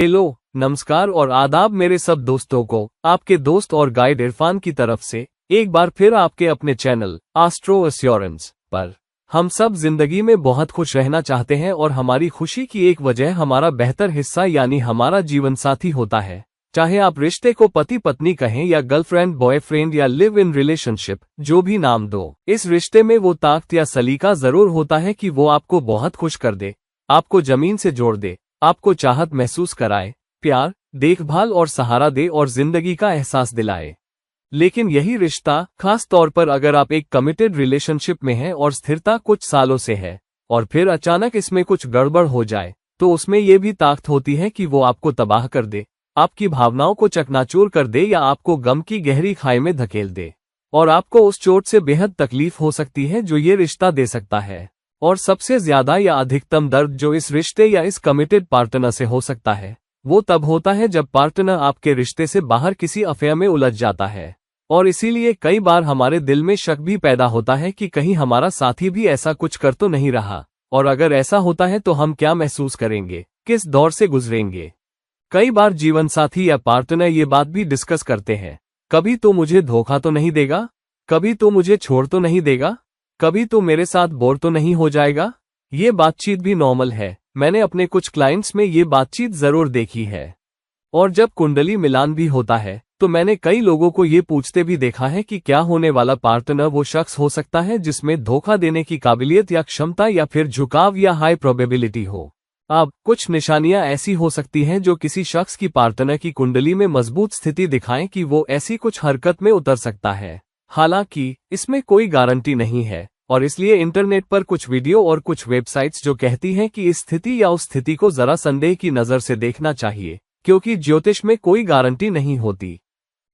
Hello, नमस्कार और आदाब मेरे सब दोस्तों को। आपके दोस्त और गाइड इरफान की तरफ से एक बार फिर आपके अपने चैनल एस्ट्रो एश्योरेंस पर। हम सब जिंदगी में बहुत खुश रहना चाहते हैं और हमारी खुशी की एक वजह हमारा बेहतर हिस्सा यानी हमारा जीवन साथी होता है। चाहे आप रिश्ते को पति पत्नी कहें या गर्लफ्रेंड बॉयफ्रेंड या लिव इन रिलेशनशिप, जो भी नाम दो, इस रिश्ते में वो ताकत या सलीका जरूर होता है कि वो आपको बहुत खुश कर दे, आपको जमीन से जोड़ दे, आपको चाहत महसूस कराए, प्यार, देखभाल और सहारा दे और जिंदगी का एहसास दिलाए। लेकिन यही रिश्ता, खास तौर पर अगर आप एक कमिटेड रिलेशनशिप में हैं और स्थिरता कुछ सालों से है, और फिर अचानक इसमें कुछ गड़बड़ हो जाए, तो उसमें यह भी ताकत होती है कि वो आपको तबाह कर दे, आपकी भावनाओं को चकनाचूर कर दे या आपको गम की गहरी खाई में धकेल दे। और आपको उस चोट से बेहद तकलीफ हो सकती है जो ये रिश्ता दे सकता है। और सबसे ज्यादा या अधिकतम दर्द जो इस रिश्ते या इस कमिटेड पार्टनर से हो सकता है, वो तब होता है जब पार्टनर आपके रिश्ते से बाहर किसी अफेयर में उलझ जाता है। और इसीलिए कई बार हमारे दिल में शक भी पैदा होता है कि कहीं हमारा साथी भी ऐसा कुछ कर तो नहीं रहा, और अगर ऐसा होता है तो हम क्या महसूस करेंगे, किस दौर से गुजरेंगे। कई बार जीवन साथी या पार्टनर ये बात भी डिस्कस करते हैं, कभी तो मुझे धोखा तो नहीं देगा, कभी तो मुझे छोड़ तो नहीं देगा, कभी तो मेरे साथ बोर तो नहीं हो जाएगा। ये बातचीत भी नॉर्मल है, मैंने अपने कुछ क्लाइंट्स में ये बातचीत जरूर देखी है। और जब कुंडली मिलान भी होता है तो मैंने कई लोगों को ये पूछते भी देखा है कि क्या होने वाला पार्टनर वो शख्स हो सकता है जिसमें धोखा देने की काबिलियत या क्षमता या फिर झुकाव या हाई प्रोबेबिलिटी हो। अब कुछ निशानियां ऐसी हो सकती हैं जो किसी शख्स की पार्टनर की कुंडली में मजबूत स्थिति दिखाएं कि वो ऐसी कुछ हरकत में उतर सकता है। हालांकि इसमें कोई गारंटी नहीं है, और इसलिए इंटरनेट पर कुछ वीडियो और कुछ वेबसाइट्स जो कहती हैं कि इस स्थिति या उस स्थिति को जरा संदेह की नजर से देखना चाहिए, क्योंकि ज्योतिष में कोई गारंटी नहीं होती।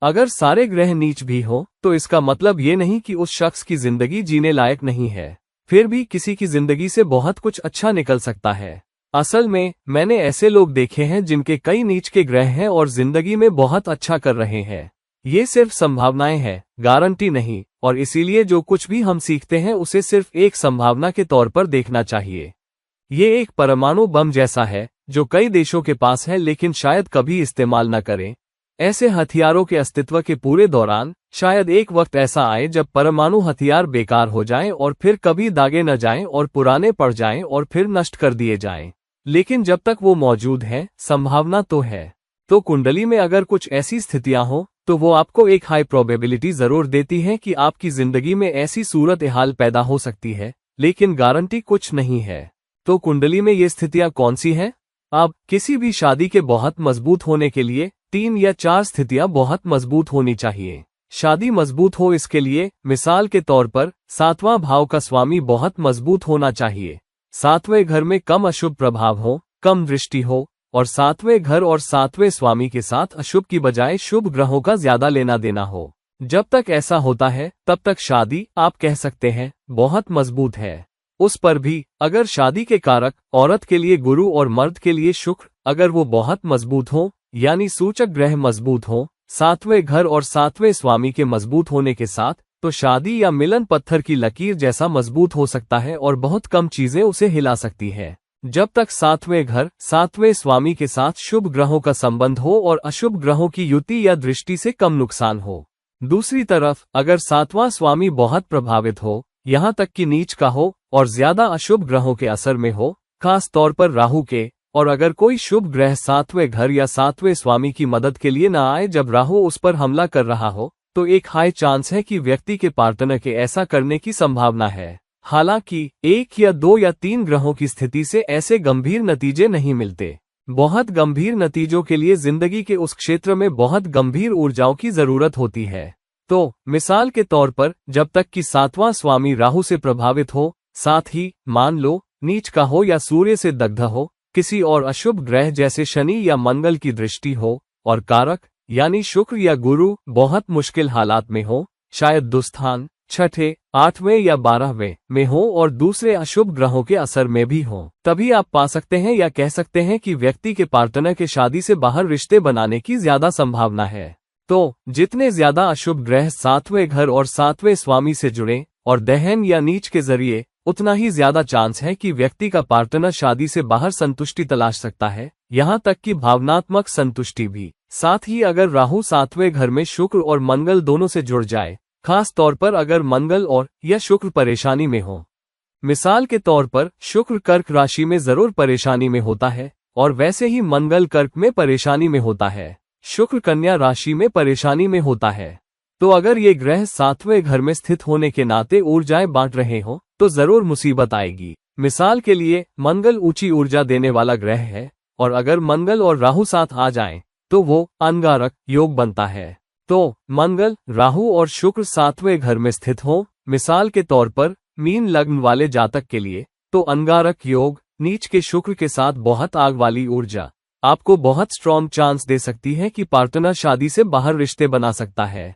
अगर सारे ग्रह नीच भी हो तो इसका मतलब ये नहीं कि उस शख्स की जिंदगी जीने लायक नहीं है, फिर भी किसी की जिंदगी से बहुत कुछ अच्छा निकल सकता है। असल में मैंने ऐसे लोग देखे हैं जिनके कई नीच के ग्रह हैं और जिंदगी में बहुत अच्छा कर रहे हैं। ये सिर्फ संभावनाएं हैं, गारंटी नहीं, और इसीलिए जो कुछ भी हम सीखते हैं उसे सिर्फ एक संभावना के तौर पर देखना चाहिए। ये एक परमाणु बम जैसा है जो कई देशों के पास है लेकिन शायद कभी इस्तेमाल न करें। ऐसे हथियारों के अस्तित्व के पूरे दौरान शायद एक वक्त ऐसा आए जब परमाणु हथियार बेकार हो जाएं और फिर कभी दागे न जाएं और पुराने पड़ जाएं और फिर नष्ट कर दिए जाएं। लेकिन जब तक वो मौजूद है, संभावना तो है। तो कुंडली में अगर कुछ ऐसी स्थितियां हो तो वो आपको एक हाई प्रोबेबिलिटी जरूर देती है कि आपकी जिंदगी में ऐसी सूरत हाल पैदा हो सकती है, लेकिन गारंटी कुछ नहीं है। तो कुंडली में ये स्थितियां कौन सी हैं? अब किसी भी शादी के बहुत मजबूत होने के लिए 3 या 4 स्थितियां बहुत मजबूत होनी चाहिए। शादी मजबूत हो इसके लिए मिसाल के तौर पर 7वां भाव का स्वामी बहुत मजबूत होना चाहिए, 7वें घर में कम अशुभ प्रभाव हो, कम दृष्टि हो, और 7वें घर और 7वें स्वामी के साथ अशुभ की बजाय शुभ ग्रहों का ज्यादा लेना देना हो। जब तक ऐसा होता है तब तक शादी, आप कह सकते हैं, बहुत मजबूत है। उस पर भी अगर शादी के कारक औरत के लिए गुरु और मर्द के लिए शुक्र अगर वो बहुत मजबूत हो, यानी सूचक ग्रह मजबूत हो 7वें घर और 7वें स्वामी के मजबूत होने के साथ, तो शादी या मिलन पत्थर की लकीर जैसा मजबूत हो सकता है और बहुत कम चीजें उसे हिला सकती है। जब तक 7वें घर 7वें स्वामी के साथ शुभ ग्रहों का संबंध हो और अशुभ ग्रहों की युति या दृष्टि से कम नुकसान हो। दूसरी तरफ अगर 7वां स्वामी बहुत प्रभावित हो, यहाँ तक कि नीच का हो और ज्यादा अशुभ ग्रहों के असर में हो, खास तौर पर राहु के, और अगर कोई शुभ ग्रह 7वें घर या 7वें स्वामी की मदद के लिए न आए जब राहु उस पर हमला कर रहा हो, तो एक हाई चांस है कि व्यक्ति के पार्टनर के ऐसा करने की संभावना है। हालांकि 1 या 2 या 3 ग्रहों की स्थिति से ऐसे गंभीर नतीजे नहीं मिलते। बहुत गंभीर नतीजों के लिए जिंदगी के उस क्षेत्र में बहुत गंभीर ऊर्जाओं की जरूरत होती है। तो मिसाल के तौर पर जब तक कि 7वां स्वामी राहु से प्रभावित हो, साथ ही मान लो नीच का हो या सूर्य से दग्ध हो, किसी और अशुभ ग्रह जैसे शनि या मंगल की दृष्टि हो, और कारक यानी शुक्र या गुरु बहुत मुश्किल हालात में हो, शायद दुस्थान 6ठे, 8वें या 12वें में हो और दूसरे अशुभ ग्रहों के असर में भी हो, तभी आप पा सकते हैं या कह सकते हैं कि व्यक्ति के पार्टनर के शादी से बाहर रिश्ते बनाने की ज्यादा संभावना है। तो जितने ज्यादा अशुभ ग्रह 7वें घर और 7वें स्वामी से जुड़े और दहन या नीच के जरिए, उतना ही ज्यादा चांस है कि व्यक्ति का पार्टनर शादी से बाहर संतुष्टि तलाश सकता है यहाँ तक कि भावनात्मक संतुष्टि भी। साथ ही अगर राहु 7वें घर में शुक्र और मंगल दोनों से जुड़ जाए, खास तौर पर अगर मंगल और या शुक्र परेशानी में हो। मिसाल के तौर पर शुक्र कर्क राशि में जरूर परेशानी में होता है, और वैसे ही मंगल कर्क में परेशानी में होता है, शुक्र कन्या राशि में परेशानी में होता है। तो अगर ये ग्रह 7वें घर में स्थित होने के नाते ऊर्जाएं बांट रहे हो तो जरूर मुसीबत आएगी। मिसाल के लिए मंगल ऊंची ऊर्जा देने वाला ग्रह है, और अगर मंगल और राहु साथ आ जाएं, तो वो अंगारक योग बनता है। तो मंगल, राहु और शुक्र 7वें घर में स्थित हो, मिसाल के तौर पर मीन लग्न वाले जातक के लिए, तो अंगारक योग नीच के शुक्र के साथ बहुत आग वाली ऊर्जा आपको बहुत स्ट्रॉन्ग चांस दे सकती है कि पार्टनर शादी से बाहर रिश्ते बना सकता है।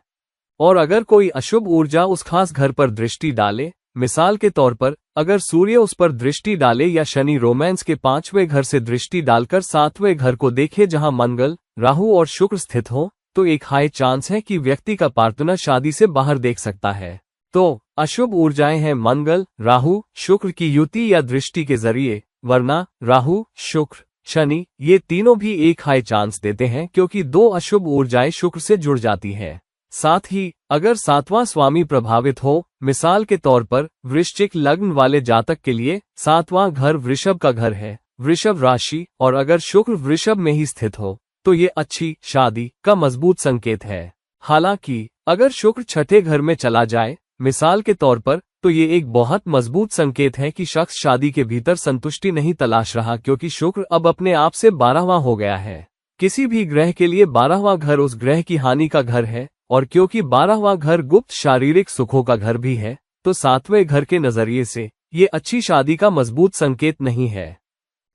और अगर कोई अशुभ ऊर्जा उस खास घर पर दृष्टि डाले, मिसाल के तौर पर अगर सूर्य उस पर दृष्टि डाले या शनि रोमांस के 5वें घर से दृष्टि डालकर 7वें घर को देखे जहां मंगल, राहु और शुक्र स्थित हो, तो एक हाई चांस है कि व्यक्ति का पार्टनर शादी से बाहर देख सकता है। तो अशुभ ऊर्जाएं हैं मंगल, राहु, शुक्र की युति या दृष्टि के जरिए, वरना राहु, शुक्र, शनि ये तीनों भी एक हाई चांस देते हैं क्योंकि दो अशुभ ऊर्जाएं शुक्र से जुड़ जाती हैं। साथ ही अगर 7वां स्वामी प्रभावित हो, मिसाल के तौर पर वृश्चिक लग्न वाले जातक के लिए 7वां घर वृषभ का घर है, वृषभ राशि, और अगर शुक्र वृषभ में ही स्थित हो तो ये अच्छी शादी का मजबूत संकेत है। हालांकि अगर शुक्र 6ठे घर में चला जाए, मिसाल के तौर पर, तो ये एक बहुत मजबूत संकेत है कि शख्स शादी के भीतर संतुष्टि नहीं तलाश रहा क्योंकि शुक्र अब अपने आप से 12वां हो गया है। किसी भी ग्रह के लिए 12वां घर उस ग्रह की हानि का घर है, और क्योंकि 12वां घर गुप्त शारीरिक सुखों का घर भी है, तो 7वें घर के नजरिए से ये अच्छी शादी का मजबूत संकेत नहीं है।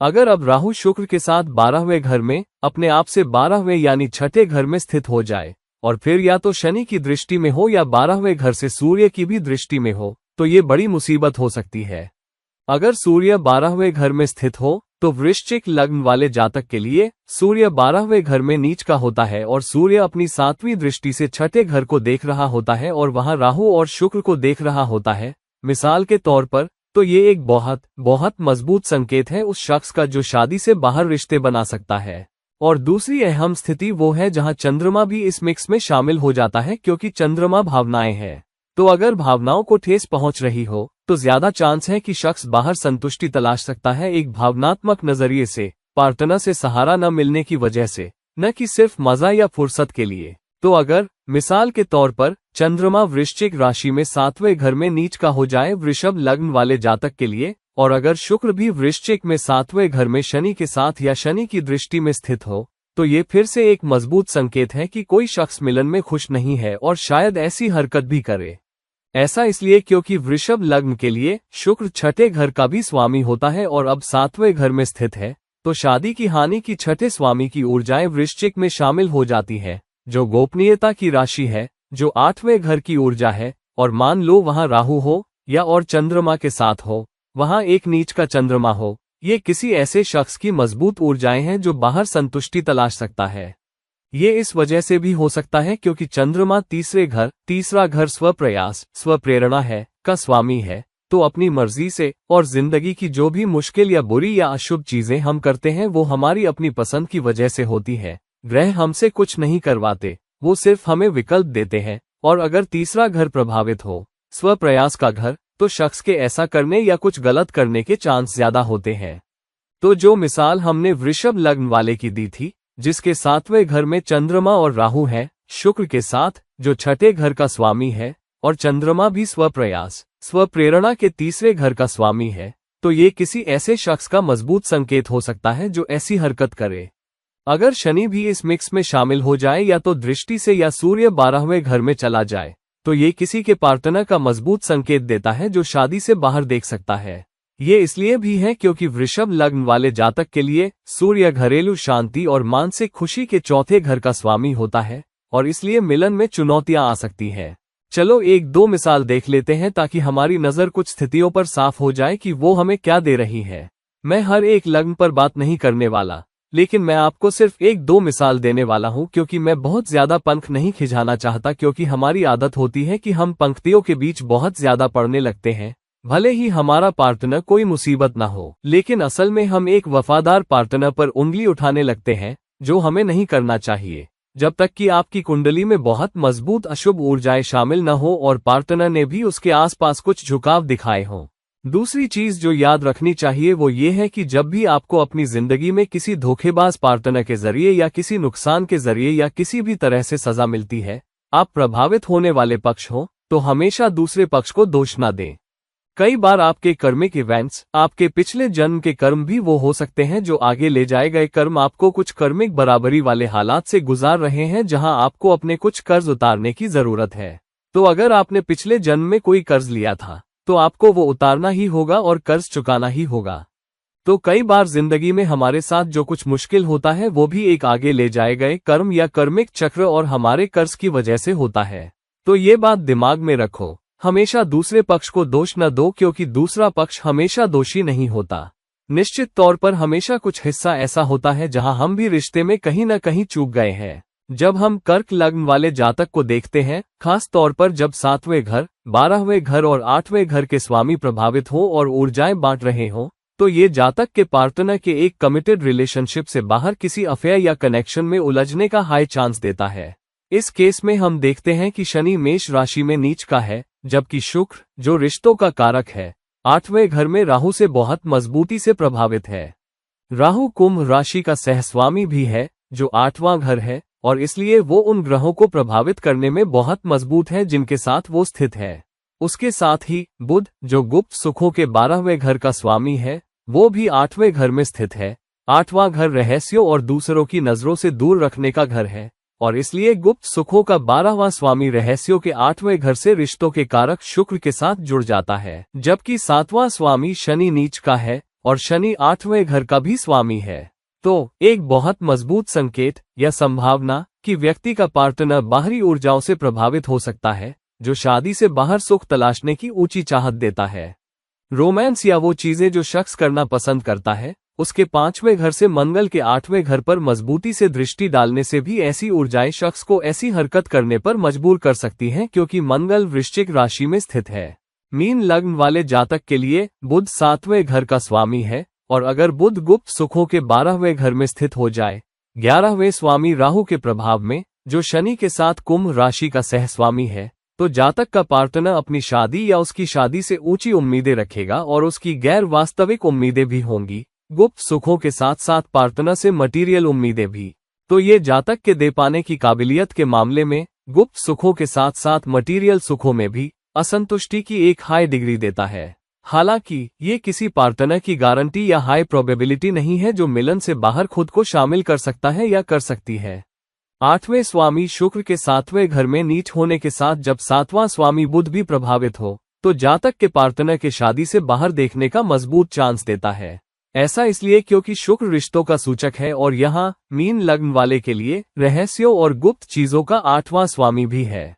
अगर अब राहु शुक्र के साथ 12वें घर में अपने आप से 12वें यानी 6ठे घर में स्थित हो जाए, और फिर या तो शनि की दृष्टि में हो या 12वें घर से सूर्य की भी दृष्टि में हो, तो ये बड़ी मुसीबत हो सकती है। अगर सूर्य 12वें घर में स्थित हो, तो वृश्चिक लग्न वाले जातक के लिए सूर्य 12वें घर में नीच का होता है और सूर्य अपनी 7वीं दृष्टि से 6ठे घर को देख रहा होता है और वहां राहु और शुक्र को देख रहा होता है, मिसाल के तौर पर, तो ये एक बहुत मजबूत संकेत है उस शख्स का जो शादी से बाहर रिश्ते बना सकता है। और दूसरी अहम स्थिति वो है जहां चंद्रमा भी इस मिक्स में शामिल हो जाता है क्योंकि चंद्रमा भावनाएं हैं। तो अगर भावनाओं को ठेस पहुंच रही हो तो ज्यादा चांस है कि शख्स बाहर संतुष्टि तलाश सकता है एक भावनात्मक नजरिए से, पार्टनर से सहारा न मिलने की वजह से, न कि सिर्फ मजा या फुर्सत के लिए। तो अगर मिसाल के तौर पर चंद्रमा वृश्चिक राशि में 7वें घर में नीच का हो जाए वृषभ लग्न वाले जातक के लिए, और अगर शुक्र भी वृश्चिक में 7वें घर में शनि के साथ या शनि की दृष्टि में स्थित हो, तो ये फिर से एक मजबूत संकेत है कि कोई शख्स मिलन में खुश नहीं है और शायद ऐसी हरकत भी करे। ऐसा इसलिए क्योंकि वृषभ लग्न के लिए शुक्र 6ठे घर का भी स्वामी होता है और अब 7वें घर में स्थित है, तो शादी की हानि की 6ठे स्वामी की ऊर्जाएं वृश्चिक में शामिल हो जाती है, जो गोपनीयता की राशि है, जो 8वें घर की ऊर्जा है। और मान लो वहां राहु हो या और चंद्रमा के साथ हो, वहां एक नीच का चंद्रमा हो, ये किसी ऐसे शख्स की मजबूत ऊर्जाएं हैं जो बाहर संतुष्टि तलाश सकता है। ये इस वजह से भी हो सकता है क्योंकि चंद्रमा तीसरा घर स्वप्रयास, स्वप्रेरणा है का स्वामी है, तो अपनी मर्जी से और जिंदगी की जो भी मुश्किल या बुरी या अशुभ चीजें हम करते हैं वो हमारी अपनी पसंद की वजह से होती है। ग्रह हमसे कुछ नहीं करवाते, वो सिर्फ हमें विकल्प देते हैं। और अगर तीसरा घर प्रभावित हो, स्वप्रयास का घर, तो शख्स के ऐसा करने या कुछ गलत करने के चांस ज्यादा होते हैं। तो जो मिसाल हमने वृषभ लग्न वाले की दी थी, जिसके 7वें घर में चंद्रमा और राहु है, शुक्र के साथ, जो 6ठे घर का स्वामी है, और चंद्रमा भी स्वप्रयास, स्वप्रेरणा के तीसरे घर का स्वामी है, तो ये किसी ऐसे शख्स का मजबूत संकेत हो सकता है जो ऐसी हरकत करे। अगर शनि भी इस मिक्स में शामिल हो जाए या तो दृष्टि से या सूर्य 12वें घर में चला जाए, तो ये किसी के पार्टनर का मजबूत संकेत देता है जो शादी से बाहर देख सकता है। ये इसलिए भी है क्योंकि वृषभ लग्न वाले जातक के लिए सूर्य घरेलू शांति और मानसिक खुशी के 4थे घर का स्वामी होता है, और इसलिए मिलन में चुनौतियां आ सकती हैं। चलो एक दो मिसाल देख लेते हैं ताकि हमारी नजर कुछ स्थितियों पर साफ हो जाए कि वो हमें क्या दे रही है। मैं हर एक लग्न पर बात नहीं करने वाला, लेकिन मैं आपको सिर्फ एक दो मिसाल देने वाला हूं क्योंकि मैं बहुत ज्यादा पंख नहीं खिंचाना चाहता, क्योंकि हमारी आदत होती है कि हम पंक्तियों के बीच बहुत ज्यादा पढ़ने लगते हैं, भले ही हमारा पार्टनर कोई मुसीबत ना हो, लेकिन असल में हम एक वफादार पार्टनर पर उंगली उठाने लगते हैं, जो हमें नहीं करना चाहिए। जब तक कि आपकी कुंडली में बहुत मजबूत अशुभ ऊर्जाएं शामिल न हो और पार्टनर ने भी उसके आसपास कुछ झुकाव दिखाए हों। दूसरी चीज जो याद रखनी चाहिए वो ये है कि जब भी आपको अपनी जिंदगी में किसी धोखेबाज पार्टनर के जरिए या किसी नुकसान के जरिए या किसी भी तरह से सजा मिलती है, आप प्रभावित होने वाले पक्ष हो, तो हमेशा दूसरे पक्ष को दोष न दें। कई बार आपके कर्मिक इवेंट्स, आपके पिछले जन्म के कर्म भी वो हो सकते हैं जो आगे ले जाए गए कर्म आपको कुछ कर्मिक बराबरी वाले हालात से गुजार रहे हैं जहां आपको अपने कुछ कर्ज उतारने की जरूरत है। तो अगर आपने पिछले जन्म में कोई कर्ज लिया था, तो आपको वो उतारना ही होगा और कर्ज चुकाना ही होगा। तो कई बार जिंदगी में हमारे साथ जो कुछ मुश्किल होता है वो भी एक आगे ले जाए गए कर्म या कर्मिक चक्र और हमारे कर्ज की वजह से होता है। तो ये बात दिमाग में रखो, हमेशा दूसरे पक्ष को दोष न दो, क्योंकि दूसरा पक्ष हमेशा दोषी नहीं होता। निश्चित तौर पर हमेशा कुछ हिस्सा ऐसा होता है जहां हम भी रिश्ते में कहीं न कहीं चूक गए हैं। जब हम कर्क लग्न वाले जातक को देखते हैं, खास तौर पर जब 7वें घर, 12वें घर और 8वें घर के स्वामी प्रभावित हो और ऊर्जाएं बांट रहे हो, तो ये जातक के पार्टनर के एक कमिटेड रिलेशनशिप से बाहर किसी अफेयर या कनेक्शन में उलझने का हाई चांस देता है। इस केस में हम देखते हैं कि शनि मेष राशि में नीच का है, जबकि शुक्र, जो रिश्तों का कारक है, 8वें घर में राहु से बहुत मजबूती से प्रभावित है। राहु कुंभ राशि का सहस्वामी भी है, जो 8वां घर है, और इसलिए वो उन ग्रहों को प्रभावित करने में बहुत मजबूत है जिनके साथ वो स्थित है। उसके साथ ही बुध, जो गुप्त सुखों के 12वें घर का स्वामी है, वो भी 8वें घर में स्थित है। 8वां घर रहस्यों और दूसरों की नजरों से दूर रखने का घर है, और इसलिए गुप्त सुखों का 12वां स्वामी रहस्यों के 8वें घर से रिश्तों के कारक शुक्र के साथ जुड़ जाता है। जबकि 7वां स्वामी शनि नीच का है और शनि 8वें घर का भी स्वामी है। तो एक बहुत मजबूत संकेत या संभावना कि व्यक्ति का पार्टनर बाहरी ऊर्जाओं से प्रभावित हो सकता है, जो शादी से बाहर सुख तलाशने की ऊंची चाहत देता है। रोमांस या वो चीजें जो शख्स करना पसंद करता है, उसके 5वें घर से मंगल के 8वें घर पर मजबूती से दृष्टि डालने से भी ऐसी ऊर्जाएं शख्स को ऐसी हरकत करने पर मजबूर कर सकती हैं, क्योंकि मंगल वृश्चिक राशि में स्थित है। मीन लग्न वाले जातक के लिए बुध 7वें घर का स्वामी है, और अगर बुध गुप्त सुखों के 12वें घर में स्थित हो जाए 11वें स्वामी राहु के प्रभाव में, जो शनि के साथ कुंभ राशि का सहस्वामी है, तो जातक का पार्टनर अपनी शादी या उसकी शादी से ऊंची उम्मीदें रखेगा और उसकी गैर वास्तविक उम्मीदें भी होंगी, गुप्त सुखों के साथ साथ पार्टनर से मटीरियल उम्मीदें भी। तो ये जातक के दे पाने की काबिलियत के मामले में गुप्त सुखों के साथ साथ मटीरियल सुखों में भी असंतुष्टि की एक हाई डिग्री देता है। हालांकि ये किसी पार्टनर की गारंटी या हाई प्रोबेबिलिटी नहीं है जो मिलन से बाहर खुद को शामिल कर सकता है या कर सकती है। 8वें स्वामी शुक्र के 7वें घर में नीच होने के साथ जब 7वां स्वामी बुध भी प्रभावित हो, तो जातक के पार्टनर के शादी से बाहर देखने का मजबूत चांस देता है। ऐसा इसलिए क्योंकि शुक्र रिश्तों का सूचक है और यहाँ मीन लग्न वाले के लिए रहस्यों और गुप्त चीजों का 8वां स्वामी भी है।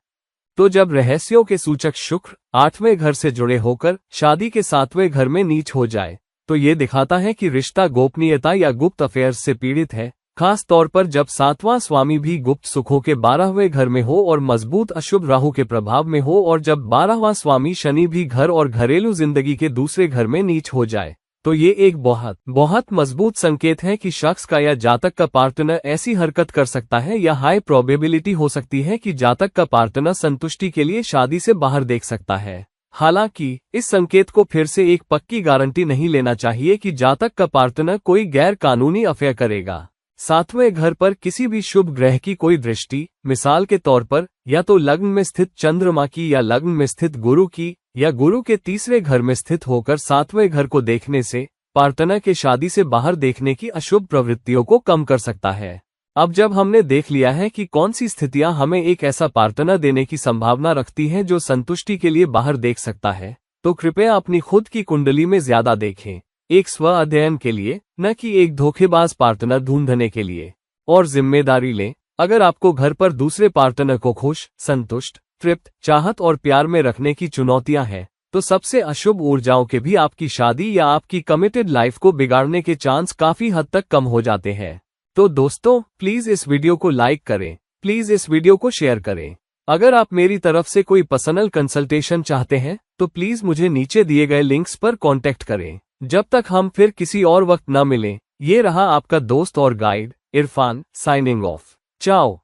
तो जब रहस्यों के सूचक शुक्र 8वें घर से जुड़े होकर शादी के 7वें घर में नीच हो जाए, तो ये दिखाता है कि रिश्ता गोपनीयता या गुप्त अफेयर्स से पीड़ित है, खास तौर पर जब 7वां स्वामी भी गुप्त सुखों के 12वें घर में हो और मजबूत अशुभ राहु के प्रभाव में हो, और जब 12वां स्वामी शनि भी घर और घरेलू जिंदगी के दूसरे घर में नीच हो जाए। तो ये एक बहुत मजबूत संकेत है कि शख्स का या जातक का पार्टनर ऐसी हरकत कर सकता है, या हाई प्रोबेबिलिटी हो सकती है कि जातक का पार्टनर संतुष्टि के लिए शादी से बाहर देख सकता है। हालांकि इस संकेत को फिर से एक पक्की गारंटी नहीं लेना चाहिए कि जातक का पार्टनर कोई गैर कानूनी अफेयर करेगा। 7वें घर पर किसी भी शुभ ग्रह की कोई दृष्टि, मिसाल के तौर पर या तो लग्न में स्थित चंद्रमा की, या लग्न में स्थित गुरु की, या गुरु के तीसरे घर में स्थित होकर 7वें घर को देखने से पार्टनर के शादी से बाहर देखने की अशुभ प्रवृत्तियों को कम कर सकता है। अब जब हमने देख लिया है कि कौन सी स्थितियां हमें एक ऐसा पार्टनर देने की संभावना रखती हैं जो संतुष्टि के लिए बाहर देख सकता है, तो कृपया अपनी खुद की कुंडली में ज्यादा देखें, एक स्व अध्ययन के लिए, न कि एक धोखेबाज पार्टनर ढूंढने के लिए। और जिम्मेदारी लें, अगर आपको घर पर दूसरे पार्टनर को खुश, संतुष्ट, तृप्त, चाहत और प्यार में रखने की चुनौतियां हैं, तो सबसे अशुभ ऊर्जाओं के भी आपकी शादी या आपकी कमिटेड लाइफ को बिगाड़ने के चांस काफी हद तक कम हो जाते हैं। तो दोस्तों, प्लीज इस वीडियो को लाइक करें, प्लीज इस वीडियो को शेयर करें। अगर आप मेरी तरफ से कोई पर्सनल कंसल्टेशन चाहते हैं तो प्लीज मुझे नीचे दिए गए लिंक्स पर कांटेक्ट करें। जब तक हम फिर किसी और वक्त न मिलें, ये रहा आपका दोस्त और गाइड इरफान, साइनिंग ऑफ। चाओ।